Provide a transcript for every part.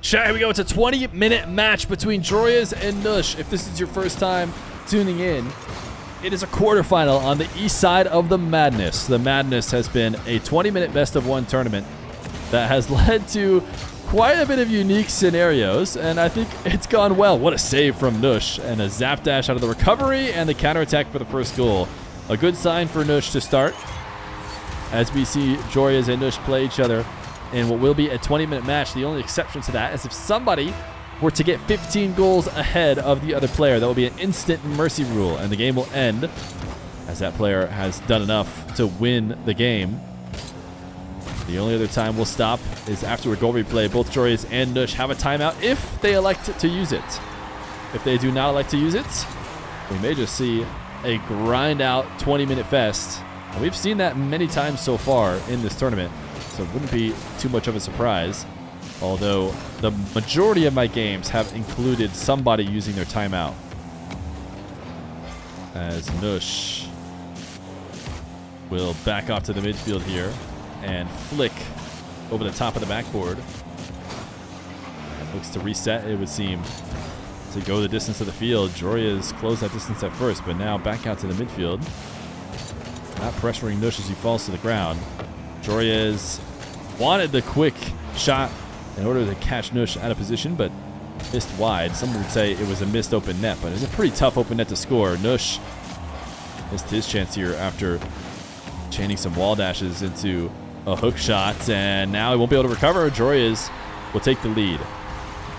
Chat, here we go. It's a 20-minute match between Joreuz and Nush. If this is your first time tuning in, it is a quarterfinal on the east side of the Madness. The Madness has been a 20-minute best-of-1 tournament that has led to quite a bit of unique scenarios, and I think it's gone well. What a save from Nush, and a zap dash out of the recovery, and the counterattack for the first goal. A good sign for Nush to start, as we see Joreuz and Nush play each other in what will be a 20-minute match. The only exception to that is if somebody were to get 15 goals ahead of the other player. That will be an instant mercy rule, and the game will end as that player has done enough to win the game. The only other time we'll stop is after a goal replay. Both Joreuz and Nush have a timeout if they elect to use it. If they do not elect to use it, we may just see a grind-out 20-minute fest. And we've seen that many times so far in this tournament, so it wouldn't be too much of a surprise. Although the majority of my games have included somebody using their timeout. As Nush will back off to the midfield here and flick over the top of the backboard. And looks to reset, it would seem, to go the distance of the field. Joreuz closed that distance at first, but now back out to the midfield. Not pressuring Nush as he falls to the ground. Joreuz wanted the quick shot in order to catch Nush out of position, but missed wide. Some would say it was a missed open net, but it was a pretty tough open net to score. Nush missed his chance here after chaining some wall dashes into a hook shot, and now he won't be able to recover. Joreuz will take the lead.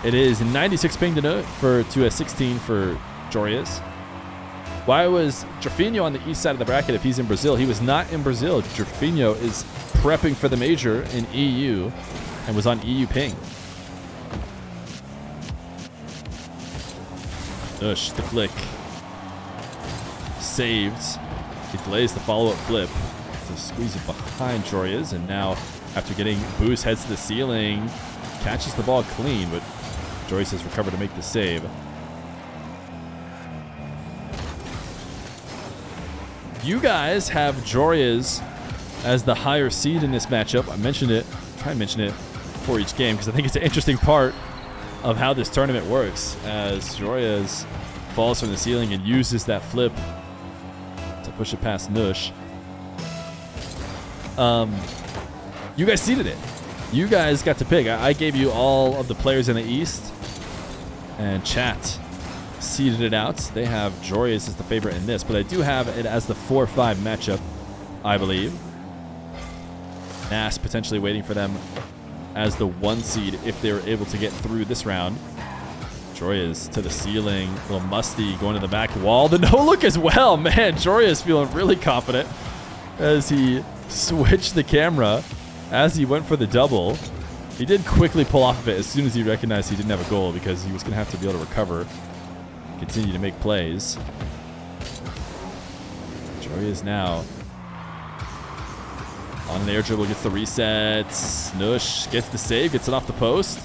It is 96 ping to a 16 for Joreuz. Why was Jorfinho on the east side of the bracket if he's in Brazil? He was not in Brazil. Jorfinho is prepping for the major in EU and was on EU ping. Nush, the flick. Saved. He delays the follow-up flip to squeeze it behind Joreuz, and now, after getting boost, heads to the ceiling, catches the ball clean, but Joreuz has recovered to make the save. You guys have Joreuz as the higher seed in this matchup. I mentioned it, try and mention it for each game, because I think it's an interesting part of how this tournament works, as Joreuz falls from the ceiling and uses that flip to push it past Nush. You guys seeded it. You guys got to pick. I gave you all of the players in the East, and chat seeded it out. They have Joreuz as the favorite in this, but I do have it as the 4-5 matchup, I believe. Nas potentially waiting for them as the 1 seed if they were able to get through this round. Joreuz to the ceiling. A little musty going to the back wall. The no look as well. Man, Joreuz feeling really confident as he switched the camera as he went for the double. He did quickly pull off of it as soon as he recognized he didn't have a goal, because he was going to have to be able to recover, continue to make plays. Joreuz now on an air dribble, gets the reset. Nush gets the save, gets it off the post,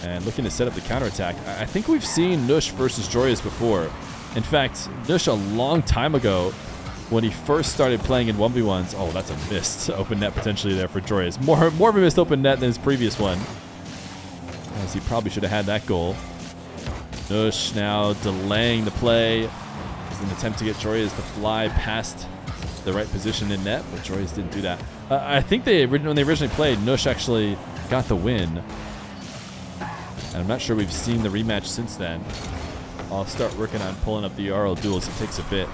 and looking to set up the counterattack. I think we've seen Nush versus Joreuz before. In fact, Nush a long time ago, when he first started playing in 1v1s. Oh, that's a missed open net potentially there for Joreuz. More of a missed open net than his previous one, as he probably should have had that goal. Nush now delaying the play as an attempt to get Joreuz to fly past the right position in net, but Joreuz didn't do that. I think when they originally played, Nush actually got the win, and I'm not sure we've seen the rematch since then. I'll start working on pulling up the RL duels. It takes a bit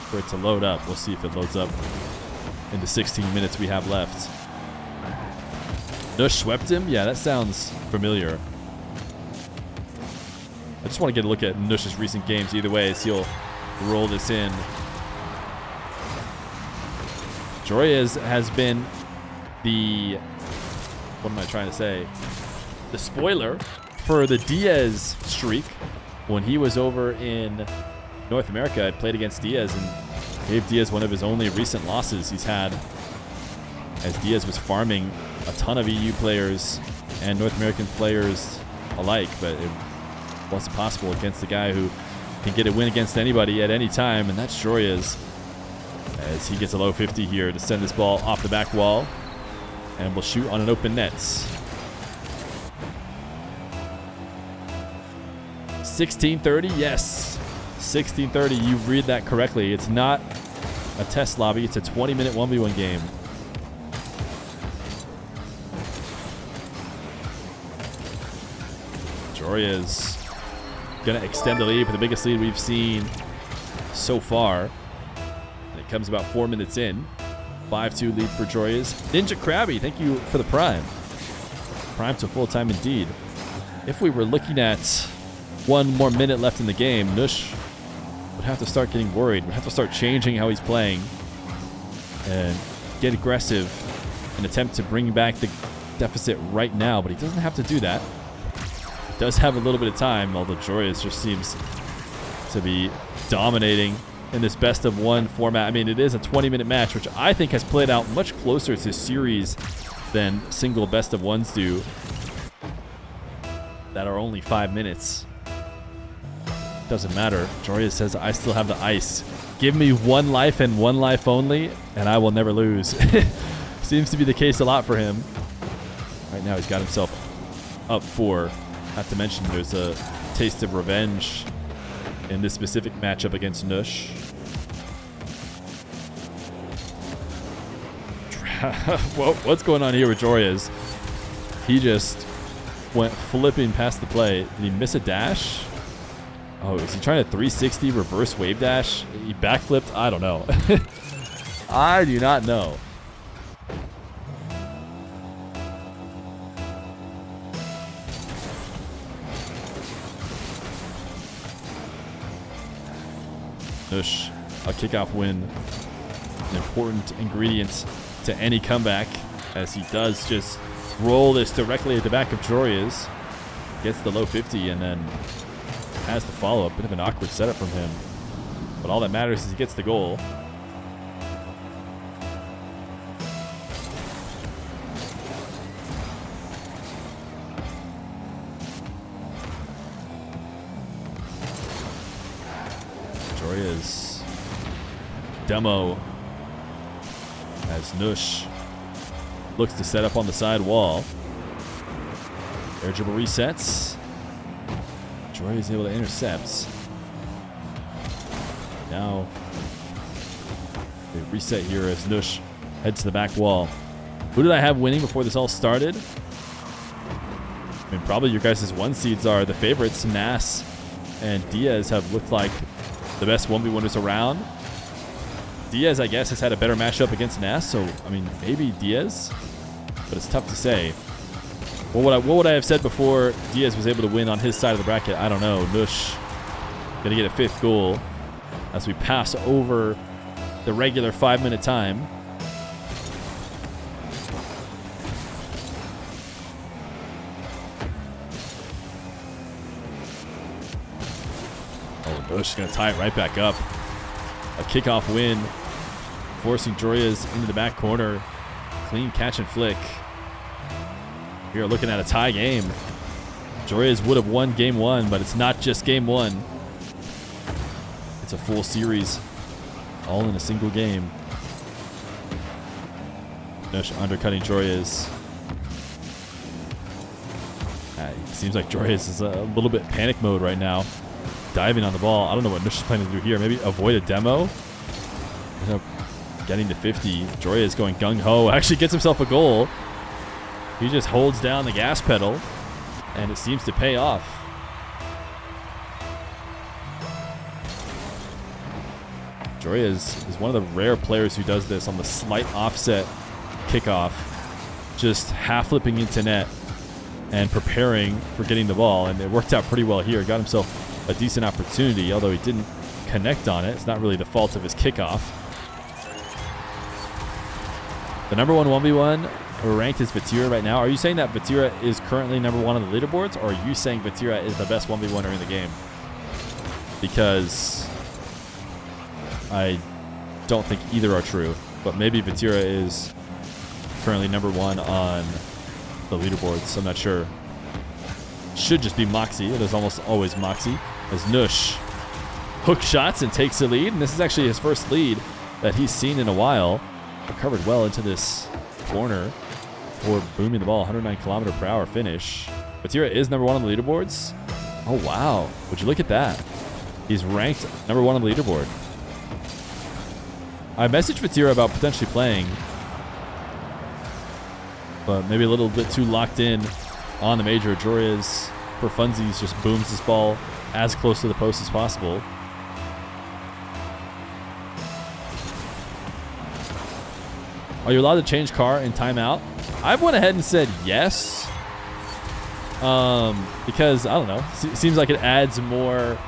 for it to load up. We'll see if it loads up in the 16 minutes we have left. Nush swept him? Yeah, that sounds familiar. I just want to get a look at Nush's recent games either way, as he'll roll this in. Joreuz has been the, what am I trying to say? The spoiler for the Diaz streak. When he was over in North America, I played against Diaz and gave Diaz one of his only recent losses he's had, as Diaz was farming a ton of EU players and North American players alike, but it wasn't possible against the guy who can get a win against anybody at any time, and that's Joreuz, as he gets a low 50 here to send this ball off the back wall and will shoot on an open net. 16:30? Yes. 16:30. You read that correctly. It's not a test lobby. It's a 20-minute 1v1 game. Joreuz going to extend the lead for the biggest lead we've seen so far. And it comes about 4 minutes in. 5-2 lead for Joreuz. Ninja Krabby, thank you for the prime. Prime to full time indeed. If we were looking at 1 more minute left in the game, Nush would have to start getting worried. Would have to start changing how he's playing and get aggressive and attempt to bring back the deficit right now. But he doesn't have to do that. He does have a little bit of time, although Joreuz just seems to be dominating in this best of 1 format. I mean, it is a 20-minute match, which I think has played out much closer to series than single best of 1s do that are only 5 minutes. Doesn't matter. Joreuz says, I still have the ice. Give me 1 life and 1 life only, and I will never lose. Seems to be the case a lot for him. Right now he's got himself up 4. Not to mention there's a taste of revenge in this specific matchup against Nush. Whoa, what's going on here with Joreuz? He just went flipping past the play. Did he miss a dash? Oh, is he trying to 360 reverse wave dash? He backflipped? I don't know. I do not know. Nush, a kickoff win. An important ingredient to any comeback, as he does just roll this directly at the back of Joreuz. Gets the low 50 and then has the follow-up. Bit of an awkward setup from him. But all that matters is he gets the goal. Joreuz. Demo as Nush looks to set up on the side wall. Air dribble resets. Joreuz able to intercept. Now they reset here as Nush heads to the back wall. Who did I have winning before this all started? I mean, probably your guys' 1 seeds are the favorites. Nas and Diaz have looked like the best 1v1ers around. Diaz, I guess, has had a better matchup against Nas, so, I mean, maybe Diaz, but it's tough to say. What would I have said before Diaz was able to win on his side of the bracket? I don't know. Nush going to get a 5th goal as we pass over the regular 5-minute time. Oh, Nush is going to tie it right back up. A kickoff win, forcing Joreuz into the back corner. Clean catch and flick. We are looking at a tie game. Joreuz would have won game 1, but it's not just game 1. It's a full series, all in a single game. Nush undercutting Joreuz. It seems like Joreuz is a little bit panic mode right now. Diving on the ball. I don't know what Nush is planning to do here. Maybe avoid a demo. End up getting to 50. Joreuz going gung-ho. Actually gets himself a goal. He just holds down the gas pedal, and it seems to pay off. Joreuz is one of the rare players who does this on the slight offset kickoff. Just half flipping into net and preparing for getting the ball, and it worked out pretty well here. He got himself a decent opportunity, although he didn't connect on it. It's not really the fault of his kickoff. The number 1 1v1 ranked is Vatira right now. Are you saying that Vatira is currently number 1 on the leaderboards, or are you saying Vatira is the best 1v1er in the game? Because I don't think either are true, but maybe Vatira is currently number 1 on the leaderboards. I'm not sure. Should just be Moxie. It is almost always Moxie. As Nush hook shots and takes the lead. And this is actually his first lead that he's seen in a while. Recovered well into this corner for booming the ball. 109 km/h finish. Vatira is number 1 on the leaderboards. Oh, wow. Would you look at that? He's ranked #1 on the leaderboard. I messaged Feer about potentially playing, but maybe a little bit too locked in on the major. Joreuz, for funsies, just booms this ball as close to the post as possible. Are you allowed to change car in timeout? I've went ahead and said yes. Because, I don't know, seems like it adds more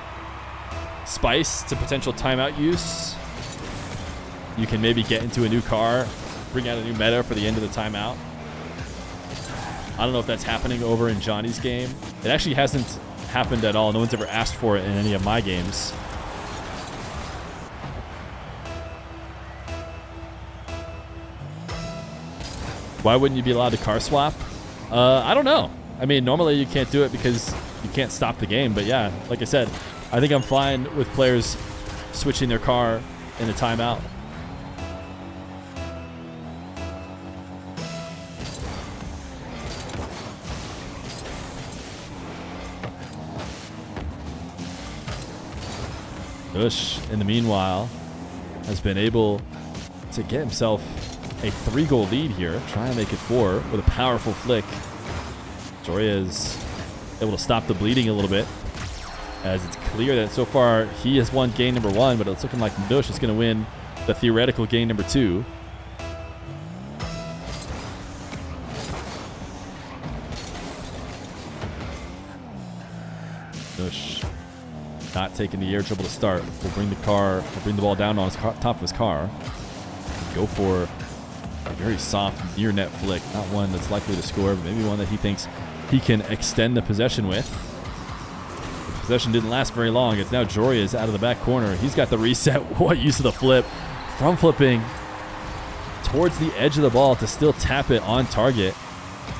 spice to potential timeout use. You can maybe get into a new car, bring out a new meta for the end of the timeout. I don't know if that's happening over in Johnny's game. It actually hasn't happened at all. No one's ever asked for it in any of my games. Why wouldn't you be allowed to car swap? I don't know. I mean, normally you can't do it because you can't stop the game. But yeah, like I said, I think I'm fine with players switching their car in the timeout. Nush, in the meanwhile, has been able to get himself a 3-goal lead here. Try and make it 4 with a powerful flick. Joreuz able to stop the bleeding a little bit, as it's clear that so far he has won game #1, but it's looking like Nush is going to win the theoretical game #2. Nush not taking the air dribble to start. Will bring the ball down on his top of his car. Go for a very soft near net flick. Not one that's likely to score, but maybe one that he thinks he can extend the possession with. The possession didn't last very long. It's now Joreuz out of the back corner. He's got the reset. What use of the flip. From flipping towards the edge of the ball to still tap it on target,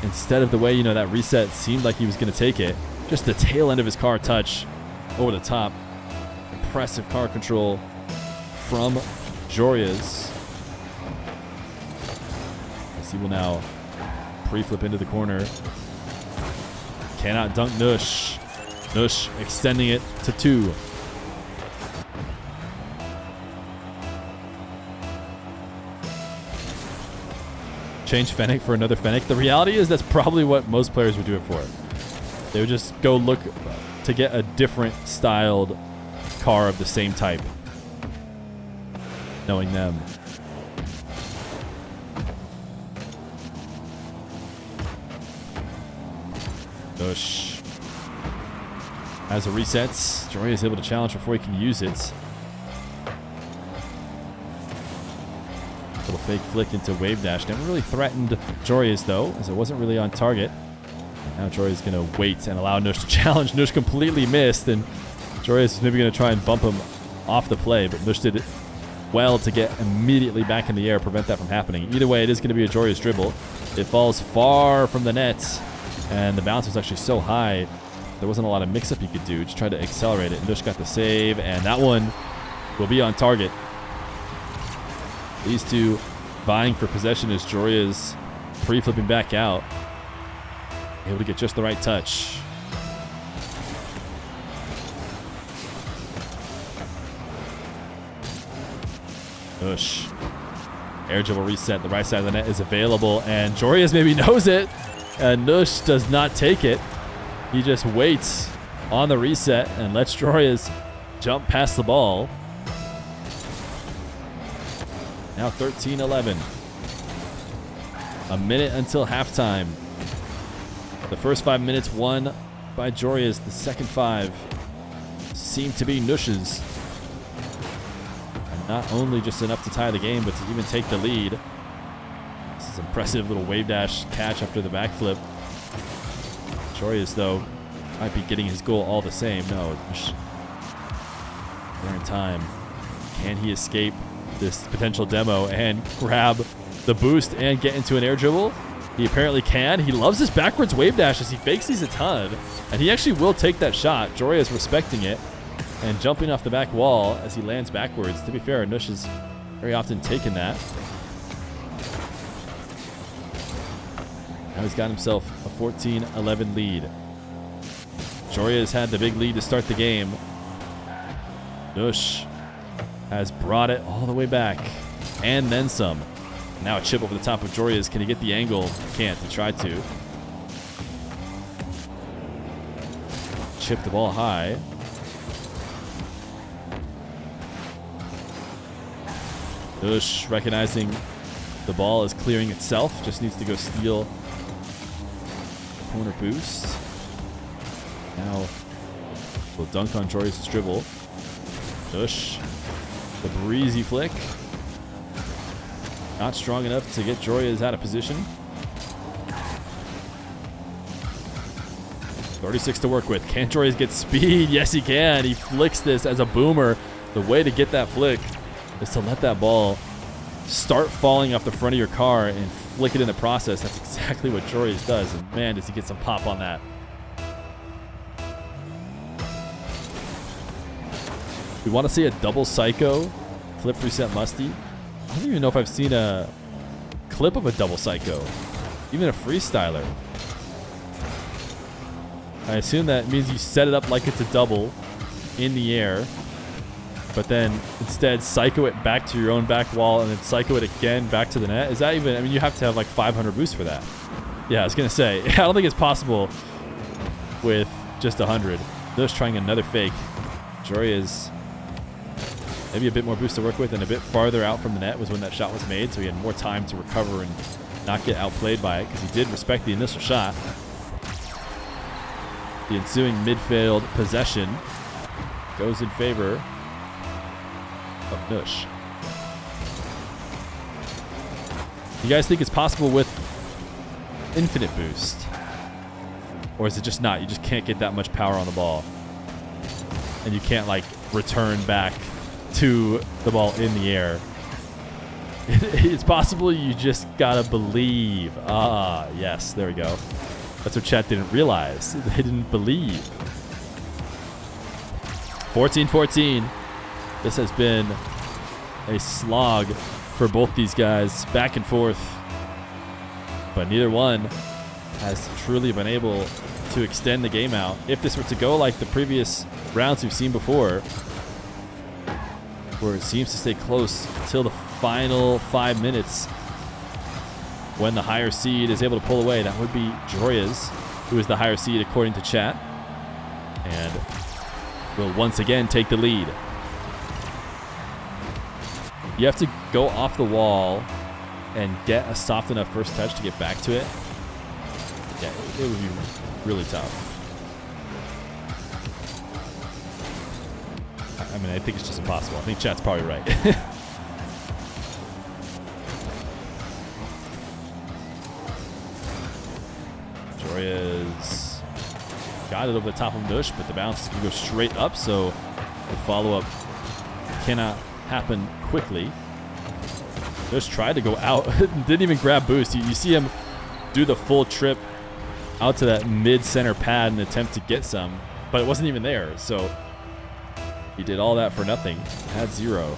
instead of the way, that reset seemed like he was going to take it. Just the tail end of his car touch over the top. Impressive car control from Joreuz. He will now pre-flip into the corner. Cannot dunk Nush. Nush extending it to 2. Change Fennec for another Fennec. The reality is that's probably what most players would do it for. They would just go look to get a different styled car of the same type. Knowing them. Nush has a resets. Joreuz is able to challenge before he can use it. Little fake flick into wave dash. Never really threatened Joreuz though, as it wasn't really on target. Now Joreuz is going to wait and allow Nush to challenge. Nush completely missed, and Joreuz is maybe going to try and bump him off the play, but Nush did it well to get immediately back in the air, prevent that from happening. Either way, it is going to be a Joreuz dribble. It falls far from the net. And the bounce was actually so high, there wasn't a lot of mix-up you could do. Just try to accelerate it. Nush got the save, and that one will be on target. These two vying for possession as Joreuz pre-flipping back out. Able to get just the right touch. Nush. Air dribble reset. The right side of the net is available, and Joreuz maybe knows it. And Nush does not take it. He just waits on the reset and lets Joreuz jump past the ball. Now 13-11. A minute until halftime. The first 5 minutes won by Joreuz. The second 5 seemed to be Nush's. And not only just enough to tie the game, but to even take the lead. Impressive little wave dash catch after the backflip. Joreuz, though, might be getting his goal all the same. No, they're in time. Can he escape this potential demo and grab the boost and get into an air dribble? He apparently can. He loves his backwards wave dashes. He fakes these a ton, and he actually will take that shot. Joreuz respecting it and jumping off the back wall as he lands backwards. To be fair, Nush has very often taken that. Now he's got himself a 14-11 lead. Joreuz had the big lead to start the game. Nush has brought it all the way back, and then some. Now a chip over the top of Joreuz. Can he get the angle? Can't. He tried to. Chip the ball high. Nush recognizing the ball is clearing itself. Just needs to go steal corner boost. Now we'll dunk on Joreuz's dribble. Nush, the breezy flick. Not strong enough to get Joreuz out of position. 36 to work with. Can Joreuz get speed? Yes, he can. He flicks this as a boomer. The way to get that flick is to let that ball start falling off the front of your car and flick it in the process. That's exactly what Joreuz does. And man, does he get some pop on that. We want to see a double psycho flip reset musty. I don't even know if I've seen a clip of a double psycho, even a freestyler. I assume that means you set it up like it's a double in the air, but then instead psycho it back to your own back wall and then psycho it again back to the net. Is that even, I mean, you have to have like 500 boosts for that. Yeah, I was going to say, I don't think it's possible with just 100. Nush trying another fake. Joreuz maybe a bit more boost to work with, and a bit farther out from the net was when that shot was made, so he had more time to recover and not get outplayed by it, because he did respect the initial shot. The ensuing midfield possession goes in favor of Nush. You guys think it's possible with infinite boost? Or is it just not? You just can't get that much power on the ball. And you can't, like, return back to the ball in the air. It's possible, you just gotta believe. Ah, yes, there we go. That's what chat didn't realize. They didn't believe. 14-14. This has been a slog for both these guys, back and forth. But neither one has truly been able to extend the game out. If this were to go like the previous rounds we've seen before, where it seems to stay close until the final 5 minutes, when the higher seed is able to pull away, that would be Joreuz, who is the higher seed according to chat, and will once again take the lead. You have to go off the wall and get a soft enough first touch to get back to it. Yeah, it would be really tough. I mean, I think it's just impossible. I think chat's probably right. Joreuz got it over the top of Nush, but the bounce can go straight up, so the follow-up cannot happen quickly. Nush tried to go out, didn't even grab boost. You see him do the full trip out to that mid-center pad in an attempt to get some, but it wasn't even there, so he did all that for nothing. Had 0.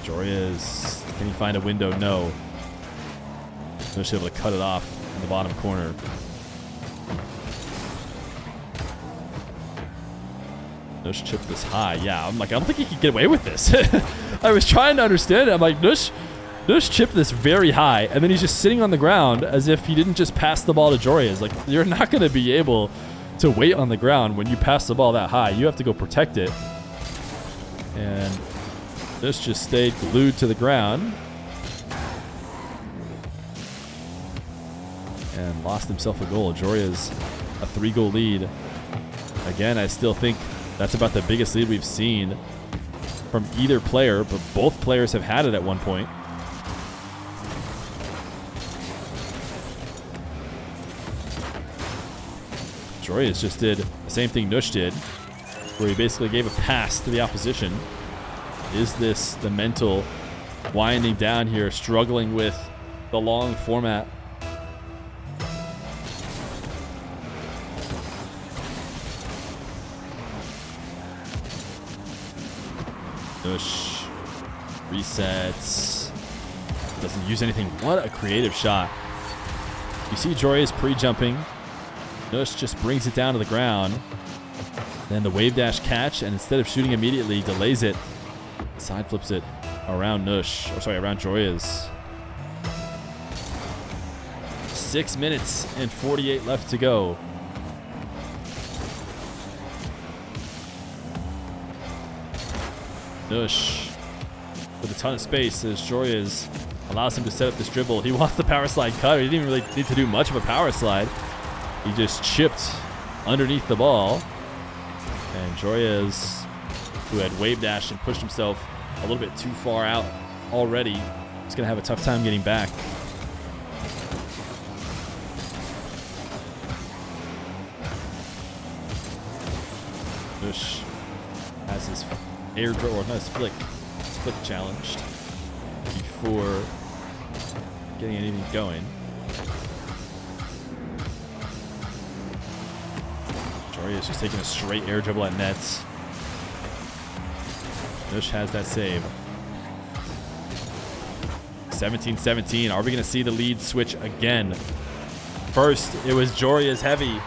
Joreuz, can he find a window? No. Nush able to cut it off in the bottom corner. Nush chipped this high. Yeah, I'm like, I don't think he can get away with this. I was trying to understand it. I'm like, Nush chipped this very high, and then he's just sitting on the ground as if he didn't just pass the ball to Joreuz. Like, you're not going to be able to wait on the ground when you pass the ball that high. You have to go protect it. And Nush just stayed glued to the ground and lost himself a goal. Joreuz, a 3-goal lead. Again, I still think that's about the biggest lead we've seen from either player, but both players have had it at one point. Joreuz just did the same thing Nush did, where he basically gave a pass to the opposition. Is this the mental winding down here, struggling with the long format? Nush Resets. Doesn't use anything. What a creative shot. You see Joreuz pre-jumping. Nush just brings it down to the ground. Then the wave dash catch, and instead of shooting immediately, delays it. Side flips it around Nush. Or sorry, around Joreuz. 6 minutes and 48 left to go. Nush with a ton of space as Joreuz allows him to set up this dribble. He wants the power slide cut. He didn't even really need to do much of a power slide. He just chipped underneath the ball. And Joreuz, who had wave dashed and pushed himself a little bit too far out already, is going to have a tough time getting back. Nush has his air dribble, or not his flick. His flick challenged before getting anything going. Joreuz just taking a straight air dribble at nets. Nush has that save. 17-17. Are we going to see the lead switch again? First, it was Joreuz heavy.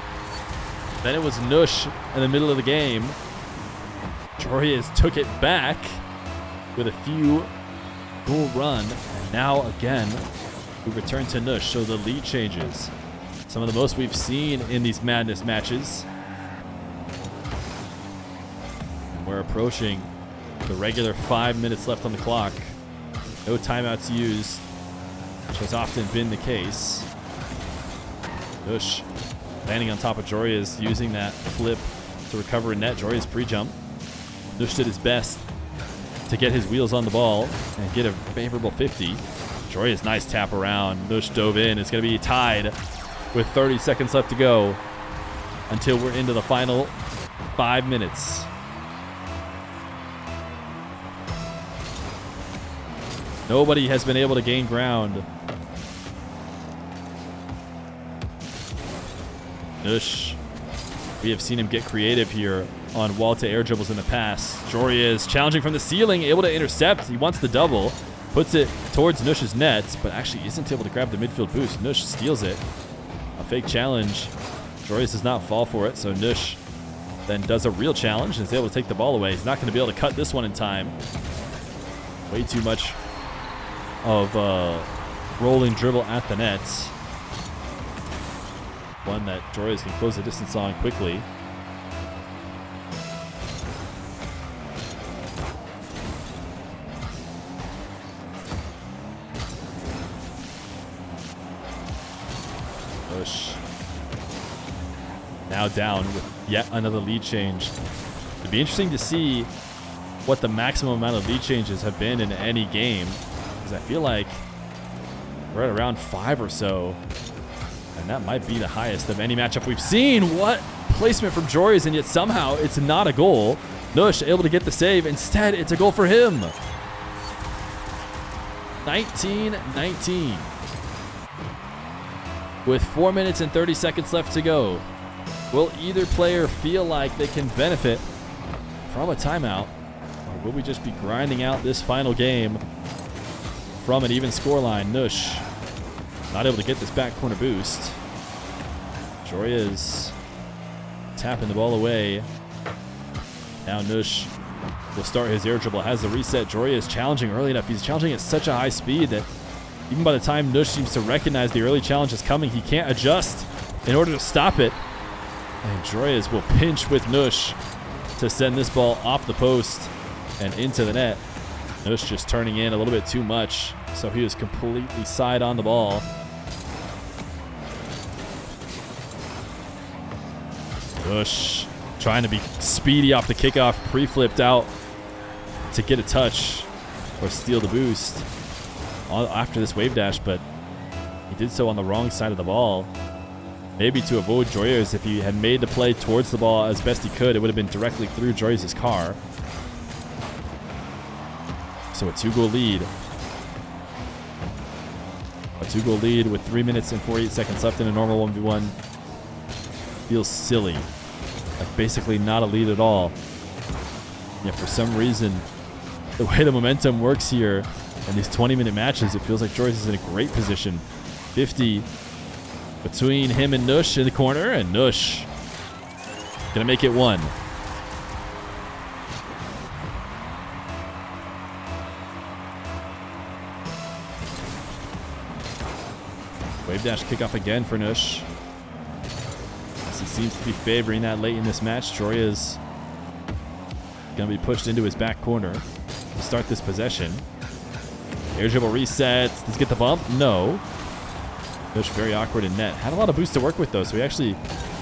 Then it was Nush in the middle of the game. Joreuz took it back with a few goal run. And now again, we return to Nush. So the lead changes. Some of the most we've seen in these Madness matches. And we're approaching the regular 5 minutes left on the clock. No timeouts used, which has often been the case. Nush landing on top of Joreuz, using that flip to recover a net. Joreuz pre-jump. Nush did his best to get his wheels on the ball and get a favorable 50. Joreuz, nice tap around. Nush dove in. It's going to be tied with 30 seconds left to go until we're into the final 5 minutes. Nobody has been able to gain ground. Nush, we have seen him get creative here on wall-to-air dribbles in the past. Joreuz challenging from the ceiling, able to intercept. He wants the double, puts it towards Nush's nets, but actually isn't able to grab the midfield boost. Nush steals it. A fake challenge. Joreuz does not fall for it, so Nush then does a real challenge and is able to take the ball away. He's not going to be able to cut this one in time. Way too much of rolling dribble at the nets. One that Joreuz can close the distance on quickly. Nush now down with yet another lead change. It'd be interesting to see what the maximum amount of lead changes have been in any game, because I feel like we're at around 5 or so. And that might be the highest of any matchup we've seen. What placement from Joreuz, and yet somehow it's not a goal. Nush able to get the save. Instead, it's a goal for him. 19-19. With 4 minutes and 30 seconds left to go. Will either player feel like they can benefit from a timeout? Or will we just be grinding out this final game from an even scoreline? Nush not able to get this back corner boost. Joreuz tapping the ball away. Now Nush will start his air dribble. Has the reset. Joreuz challenging early enough. He's challenging at such a high speed that even by the time Nush seems to recognize the early challenge is coming, he can't adjust in order to stop it. And Joreuz will pinch with Nush to send this ball off the post and into the net. Nush just turning in a little bit too much, so he was completely side on the ball. Nush trying to be speedy off the kickoff, pre-flipped out to get a touch or steal the boost after this wave dash, but he did so on the wrong side of the ball. Maybe to avoid Joreuz. If he had made the play towards the ball as best he could, it would have been directly through Joreuz's car. So a 2-goal lead. A 2-goal lead with 3 minutes and 48 seconds left in a normal 1v1 feels silly. Like basically not a lead at all. Yet for some reason, the way the momentum works here in these 20-minute matches, it feels like Joreuz is in a great position. 50 between him and Nush in the corner, and Nush gonna make it 1. Wave dash kickoff again for Nush. As he seems to be favoring that late in this match. Joreuz gonna be pushed into his back corner to start this possession. Air dribble resets. Does he get the bump? No. Nush very awkward in net. Had a lot of boost to work with though, so he actually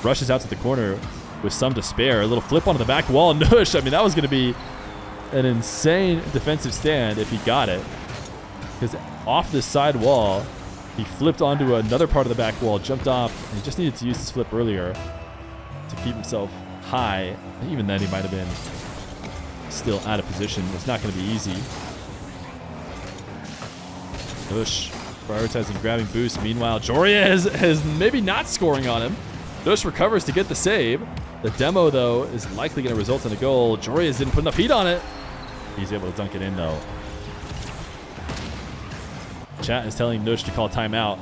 rushes out to the corner with some to spare. A little flip onto the back wall. Nush, I mean, that was going to be an insane defensive stand if he got it. Because off this side wall, he flipped onto another part of the back wall, jumped off, and he just needed to use his flip earlier to keep himself high. And even then, he might have been still out of position. It's not going to be easy. Nush prioritizing grabbing boost. Meanwhile, Joreuz is maybe not scoring on him. Nush recovers to get the save. The demo, though, is likely going to result in a goal. Joreuz didn't put enough heat on it. He's able to dunk it in, though. Chat is telling Nush to call timeout.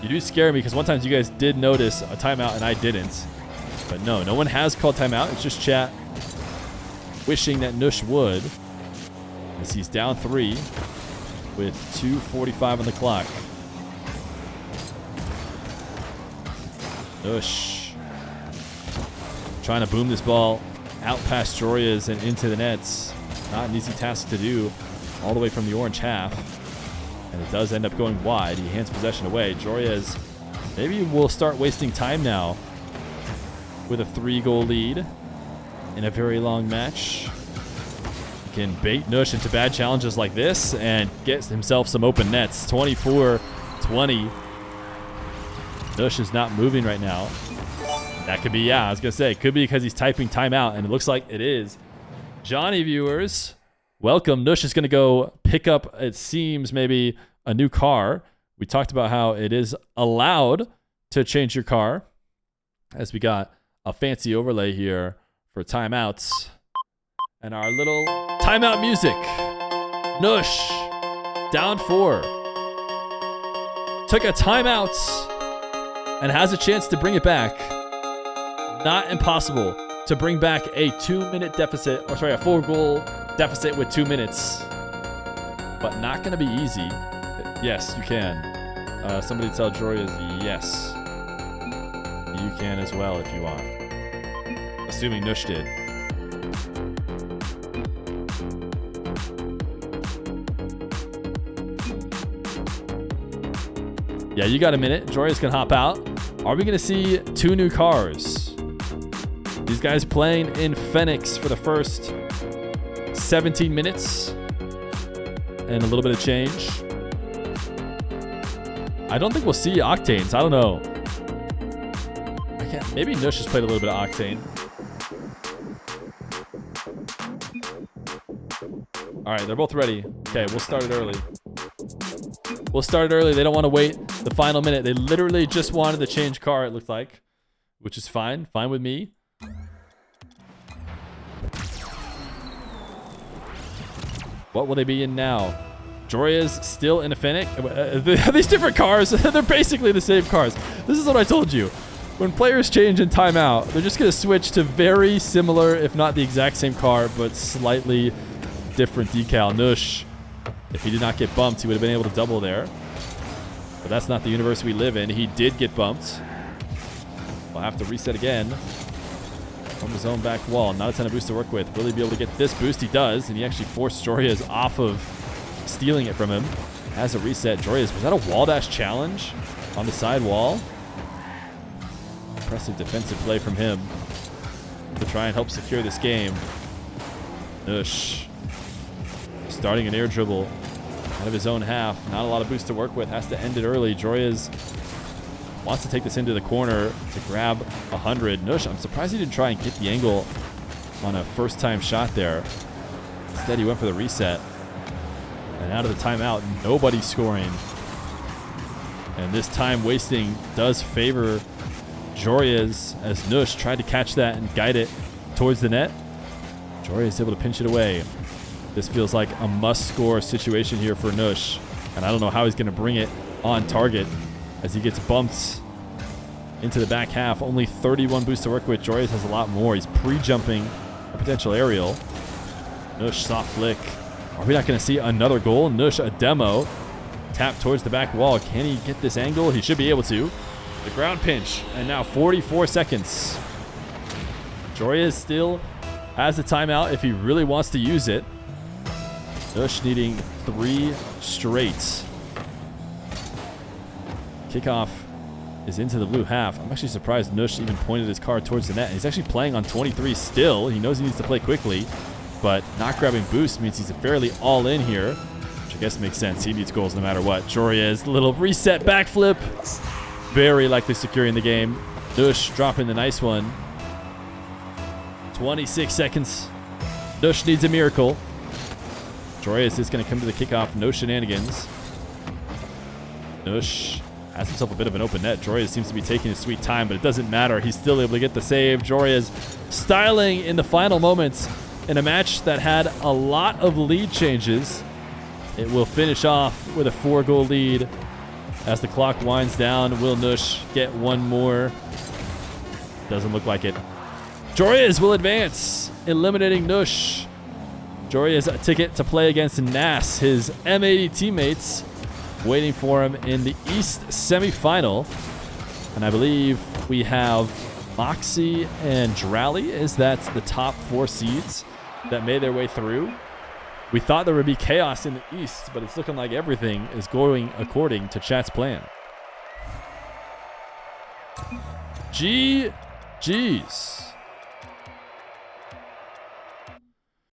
You do scare me because one time you guys did notice a timeout and I didn't. But no one has called timeout. It's just chat wishing that Nush would, as he's down 3 with 2:45 on the clock. Nush trying to boom this ball out past Joreuz and into the nets. Not an easy task to do all the way from the orange half. And it does end up going wide. He hands possession away. Joreuz maybe will start wasting time now with a 3-goal lead in a very long match. He can bait Nush into bad challenges like this and get himself some open nets. 24-20. Nush is not moving right now. That could be, yeah, I was going to say, it could be because he's typing timeout, and it looks like it is. Johnny viewers, welcome. Nush is going to go pick up, it seems, maybe a new car. We talked about how it is allowed to change your car, as we got a fancy overlay here for timeouts. And our little timeout music. Nush, down 4. Took a timeout and has a chance to bring it back. Not impossible to bring back a 2-minute deficit, or sorry, a 4-goal deficit with 2 minutes. But not going to be easy. Yes, you can. Somebody tell Joreuz yes. You can as well if you want. Assuming Nush did. Yeah, you got a minute. Joreuz can hop out. Are we going to see 2 new cars? These guys playing in Phoenix for the first 17 minutes. And a little bit of change. I don't think we'll see Octanes. I don't know. Maybe Nush has played a little bit of Octane. All right, they're both ready. Okay, we'll start it early. We'll start it early. They don't want to wait the final minute. They literally just wanted to change car, it looked like, which is fine. Fine with me. What will they be in now? Joreuz still in a Fennec. These different cars, they're basically the same cars. This is what I told you. When players change in timeout, they're just going to switch to very similar, if not the exact same car, but slightly different decal. Nush, if he did not get bumped, he would have been able to double there. But that's not the universe we live in. He did get bumped. We'll have to reset again from his own back wall. Not a ton of boost to work with. Will he be able to get this boost? He does, and he actually forced Joreuz off of stealing it from him. As a reset, Joreuz, was that a wall dash challenge on the side wall? Impressive defensive play from him to try and help secure this game. Nush starting an air dribble out of his own half. Not a lot of boost to work with. Has to end it early. Joreuz wants to take this into the corner to grab 100. Nush, I'm surprised he didn't try and get the angle on a first-time shot there. Instead, he went for the reset. And out of the timeout, nobody scoring. And this time wasting does favor Joreuz as Nush tried to catch that and guide it towards the net. Joreuz is able to pinch it away. This feels like a must-score situation here for Nush. And I don't know how he's going to bring it on target as he gets bumped into the back half. Only 31 boosts to work with. Joreuz has a lot more. He's pre-jumping a potential aerial. Nush, soft flick. Are we not going to see another goal? Nush, a demo. Tap towards the back wall. Can he get this angle? He should be able to. The ground pinch. And now 44 seconds. Joreuz still has the timeout if he really wants to use it. Nush needing 3 straight. Kickoff is into the blue half. I'm actually surprised Nush even pointed his card towards the net. He's actually playing on 23 still. He knows he needs to play quickly, but not grabbing boost means he's fairly all in here, which I guess makes sense. He needs goals no matter what. Joreuz, little reset backflip. Very likely securing the game. Nush dropping the nice one. 26 seconds. Nush needs a miracle. Joreuz is going to come to the kickoff. No shenanigans. Nush has himself a bit of an open net. Joreuz seems to be taking his sweet time, but it doesn't matter. He's still able to get the save. Joreuz styling in the final moments in a match that had a lot of lead changes. It will finish off with a 4-goal lead as the clock winds down. Will Nush get one more? Doesn't look like it. Joreuz will advance, eliminating Nush. Joreuz a ticket to play against Nas, his M80 teammates, waiting for him in the East semifinal. And I believe we have Moxie and Drally. Is that the top 4 seeds that made their way through? We thought there would be chaos in the East, but it's looking like everything is going according to chat's plan. GG's.